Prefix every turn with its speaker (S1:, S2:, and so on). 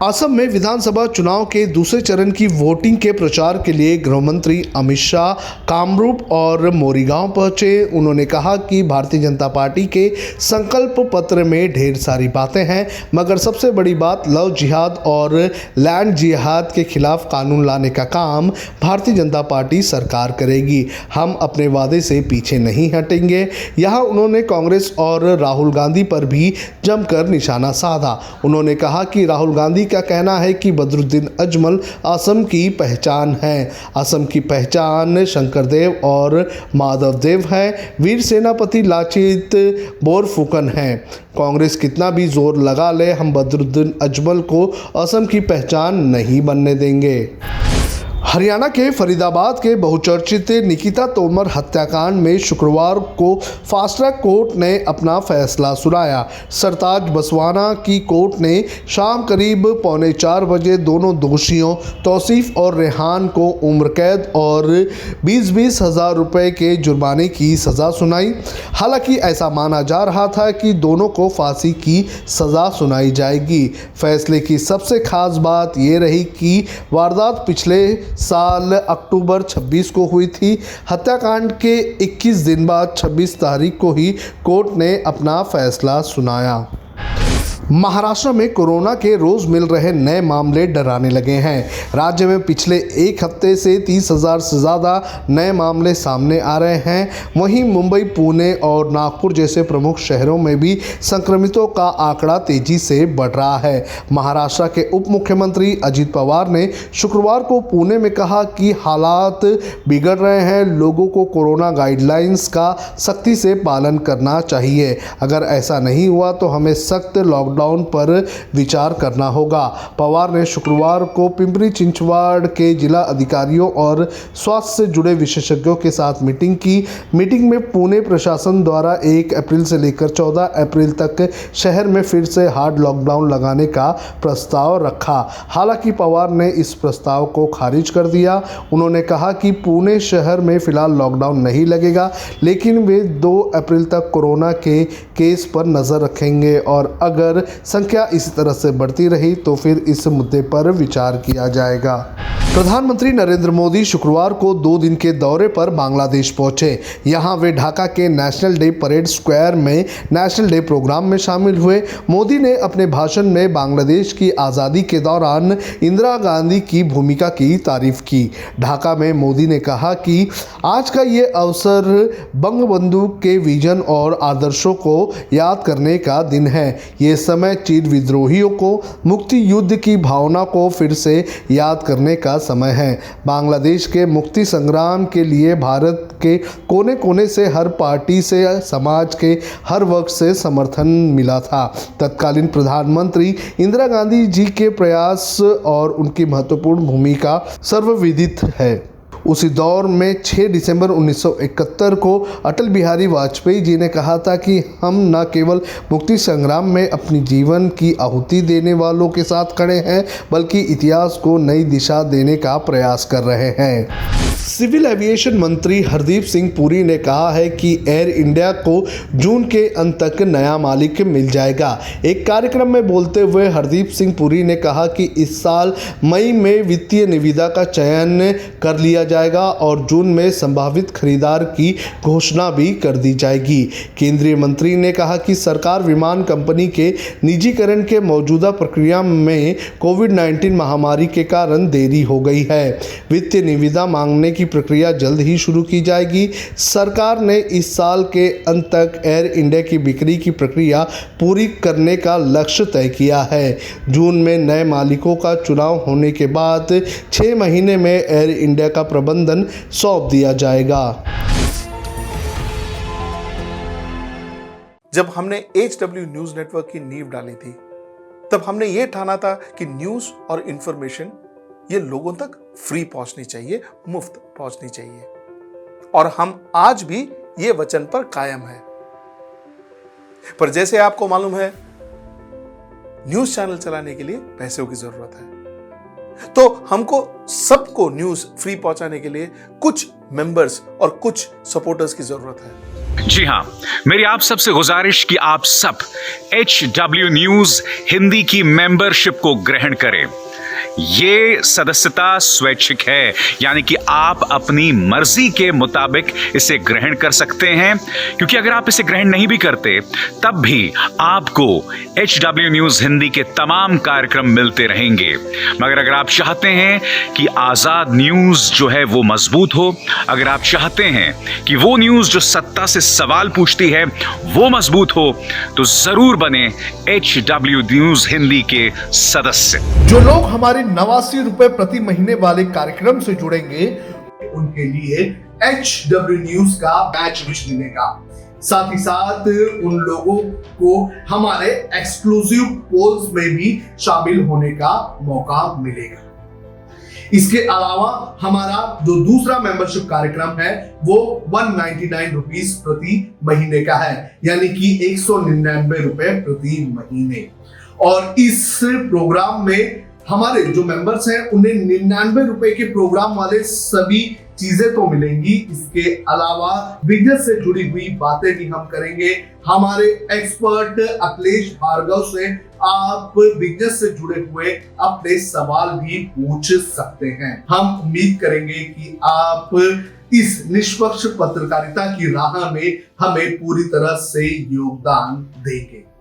S1: असम में विधानसभा चुनाव के दूसरे चरण की वोटिंग के प्रचार के लिए गृह मंत्री अमित शाह कामरूप और मोरीगांव पहुंचे। उन्होंने कहा कि भारतीय जनता पार्टी के संकल्प पत्र में ढेर सारी बातें हैं, मगर सबसे बड़ी बात लव जिहाद और लैंड जिहाद के खिलाफ कानून लाने का काम भारतीय जनता पार्टी सरकार करेगी। हम अपने वादे से पीछे नहीं हटेंगे। यहाँ उन्होंने कांग्रेस और राहुल गांधी पर भी जमकर निशाना साधा। उन्होंने कहा कि राहुल गांधी का कहना है कि बदरुद्दीन अजमल असम की पहचान है। असम की पहचान शंकरदेव और माधवदेव है। वीर सेनापति लाचित बोरफुकन है। कांग्रेस कितना भी जोर लगा ले, हम बदरुद्दीन अजमल को असम की पहचान नहीं बनने देंगे। हरियाणा के फरीदाबाद के बहुचर्चित निकिता तोमर हत्याकांड में शुक्रवार को फास्ट ट्रैक कोर्ट ने अपना फैसला सुनाया। सरताज बसवाना की कोर्ट ने शाम करीब 3:45 बजे दोनों दोषियों तौसीफ और रेहान को उम्र कैद और 20-20 हज़ार रुपये के जुर्माने की सज़ा सुनाई। हालांकि ऐसा माना जा रहा था कि दोनों को फांसी की सज़ा सुनाई जाएगी। फैसले की सबसे खास बात ये रही कि वारदात पिछले साल अक्टूबर 26 को हुई थी। हत्याकांड के 21 दिन बाद 26 तारीख को ही कोर्ट ने अपना फैसला सुनाया। महाराष्ट्र में कोरोना के रोज मिल रहे नए मामले डराने लगे हैं। राज्य में पिछले एक हफ्ते से 30,000 से ज़्यादा नए मामले सामने आ रहे हैं। वहीं मुंबई, पुणे और नागपुर जैसे प्रमुख शहरों में भी संक्रमितों का आंकड़ा तेजी से बढ़ रहा है। महाराष्ट्र के उप मुख्यमंत्री अजित पवार ने शुक्रवार को पुणे में कहा कि हालात बिगड़ रहे हैं, लोगों को कोरोना गाइडलाइंस का सख्ती से पालन करना चाहिए। अगर ऐसा नहीं हुआ तो हमें सख्त लॉकडाउन पर विचार करना होगा। पवार ने शुक्रवार को पिंपरी चिंचवड़ के जिला अधिकारियों और स्वास्थ्य से जुड़े विशेषज्ञों के साथ मीटिंग की। मीटिंग में पुणे प्रशासन द्वारा 1 अप्रैल से लेकर 14 अप्रैल तक शहर में फिर से हार्ड लॉकडाउन लगाने का प्रस्ताव रखा। हालांकि पवार ने इस प्रस्ताव को खारिज कर दिया। उन्होंने कहा कि पुणे शहर में फिलहाल लॉकडाउन नहीं लगेगा, लेकिन वे 2 अप्रैल तक कोरोना के केस पर नजर रखेंगे और अगर संख्या इसी तरह से बढ़ती रही तो फिर इस मुद्दे पर विचार किया जाएगा। प्रधानमंत्री नरेंद्र मोदी शुक्रवार को 2 दिन के दौरे पर बांग्लादेश पहुंचे। यहां वे ढाका के नेशनल डे परेड स्क्वायर में नेशनल डे प्रोग्राम में शामिल हुए। मोदी ने अपने भाषण में बांग्लादेश की आज़ादी के दौरान इंदिरा गांधी की भूमिका की तारीफ की। ढाका में मोदी ने कहा कि आज का ये अवसर बंगबंधु के विजन और आदर्शों को याद करने का दिन है। ये समय चीन विद्रोहियों को मुक्ति युद्ध की भावना को फिर से याद करने का समय है। बांग्लादेश के मुक्ति संग्राम के लिए भारत के कोने कोने से, हर पार्टी से, समाज के हर वर्ग से समर्थन मिला था। तत्कालीन प्रधानमंत्री इंदिरा गांधी जी के प्रयास और उनकी महत्वपूर्ण भूमिका सर्वविदित है। उसी दौर में 6 दिसंबर 1971 को अटल बिहारी वाजपेयी जी ने कहा था कि हम न केवल मुक्ति संग्राम में अपनी जीवन की आहुति देने वालों के साथ खड़े हैं, बल्कि इतिहास को नई दिशा देने का प्रयास कर रहे हैं। सिविल एविएशन मंत्री हरदीप सिंह पुरी ने कहा है कि एयर इंडिया को जून के अंत तक नया मालिक मिल जाएगा। एक कार्यक्रम में बोलते हुए हरदीप सिंह पुरी ने कहा कि इस साल मई में वित्तीय निविदा का चयन कर लिया जाएगा और जून में संभावित खरीदार की घोषणा भी कर दी जाएगी। केंद्रीय मंत्री ने कहा कि सरकार विमान कंपनी के निजीकरण के मौजूदा प्रक्रिया में कोविड-19 महामारी के कारण देरी हो गई है। वित्तीय निविदा मांगने की प्रक्रिया जल्द ही शुरू की जाएगी। सरकार ने इस साल के अंत तक एयर इंडिया की बिक्री की प्रक्रिया पूरी करने का लक्ष्य तय किया है। जून में नए मालिकों का चुनाव होने के बाद 6 महीने में एयर इंडिया का प्रबंधन सौंप दिया जाएगा।
S2: जब हमने HW न्यूज नेटवर्क की नींव डाली थी, तब हमने ये ठाना था कि न्यूज और इंफॉर्मेशन ये लोगों तक फ्री पहुंचनी चाहिए, मुफ्त पहुंचनी चाहिए, और हम आज भी ये वचन पर कायम हैं। पर जैसे आपको मालूम है, न्यूज चैनल चलाने के लिए पैसों की जरूरत है, तो हमको सबको न्यूज फ्री पहुंचाने के लिए कुछ मेंबर्स और कुछ सपोर्टर्स की जरूरत है।
S3: जी हाँ, मेरी आप सबसे गुजारिश कि आप सब HW न्यूज हिंदी की मेंबरशिप को ग्रहण करें। ये सदस्यता स्वैच्छिक है, यानी कि आप अपनी मर्जी के मुताबिक इसे ग्रहण कर सकते हैं, क्योंकि अगर आप इसे ग्रहण नहीं भी करते तब भी आपको HW न्यूज हिंदी के तमाम कार्यक्रम मिलते रहेंगे। मगर अगर आप चाहते हैं कि आजाद न्यूज जो है वो मजबूत हो, अगर आप चाहते हैं कि वो न्यूज जो सत्ता से सवाल पूछती है वो मजबूत हो, तो जरूर बने HW न्यूज हिंदी के सदस्य।
S1: जो लोग हमारे 89 रुपए प्रति महीने वाले कार्यक्रम से जुड़ेंगे उनके लिए HW न्यूज का बैच विश मिलेगा। साथ ही साथ उन लोगों को हमारे एक्सक्लूसिव पोल्स में भी शामिल होने का मौका मिलेगा। इसके अलावा हमारा जो दूसरा मेंबरशिप कार्यक्रम है वो 199 रुपीस प्रति महीने का है, यानी कि 199 रुपए प्रति महीने। और इस प्रोग्राम में हमारे जो मेंबर्स हैं उन्हें 99 रुपए के प्रोग्राम वाले सभी चीजें तो मिलेंगी। इसके अलावा बिजनेस से जुड़ी हुई बातें भी हम करेंगे। हमारे एक्सपर्ट अखिलेश भार्गव से आप बिजनेस से जुड़े हुए अपने सवाल भी पूछ सकते हैं। हम उम्मीद करेंगे कि आप इस निष्पक्ष पत्रकारिता की राह में हमें पूरी तरह से योगदान देंगे।